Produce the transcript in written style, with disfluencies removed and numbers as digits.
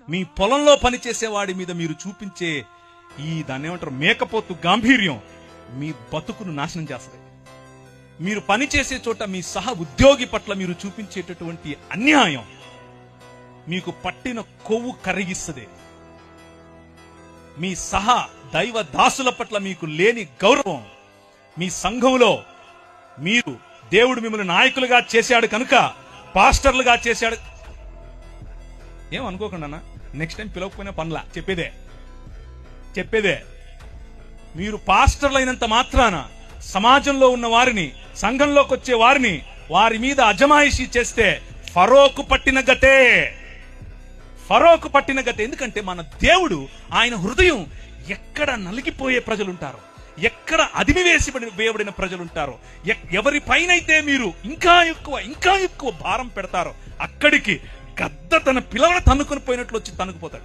మీ పొలంలో పనిచేసేవాడి మీద మీరు చూపించే దాన్ని ఏమంటారు మేకపోతు గాంభీర్యం మీ బతుకును నాశనం చేస్తుంది. మీరు పనిచేసే చోట మీ సహ ఉద్యోగి పట్ల మీరు చూపించేటటువంటి అన్యాయం మీకు పట్టిన కొవ్వు కరిగిస్తుంది. మీ సహా దైవ దాసుల పట్ల మీకు లేని గౌరవం, మీ సంఘంలో మీరు దేవుడు మిమ్మల్ని నాయకులుగా చేశాడు కనుక పాస్టర్లుగా చేశాడు ఏమనుకోకుండా నెక్స్ట్ టైం పిలవకపోయినా పనులా చెప్పేదే మీరు పాస్టర్లు అయినంత మాత్రాన సమాజంలో ఉన్న వారిని, సంఘంలోకి వచ్చే వారిని వారి మీద అజమాయిషీ చేస్తే ఫరోకు పట్టిన గతే. ఎందుకంటే మన దేవుడు, ఆయన హృదయం ఎక్కడ నలిగిపోయే ప్రజలుంటారో, ఎక్కడ వేయబడిన ప్రజలుంటారో, ఎవరి పైనైతే మీరు ఇంకా ఎక్కువ భారం పెడతారో అక్కడికి గద్ద తన పిల్లలను తన్నుకొని పోయినట్లు వచ్చి తన్నుకుపోతాడు.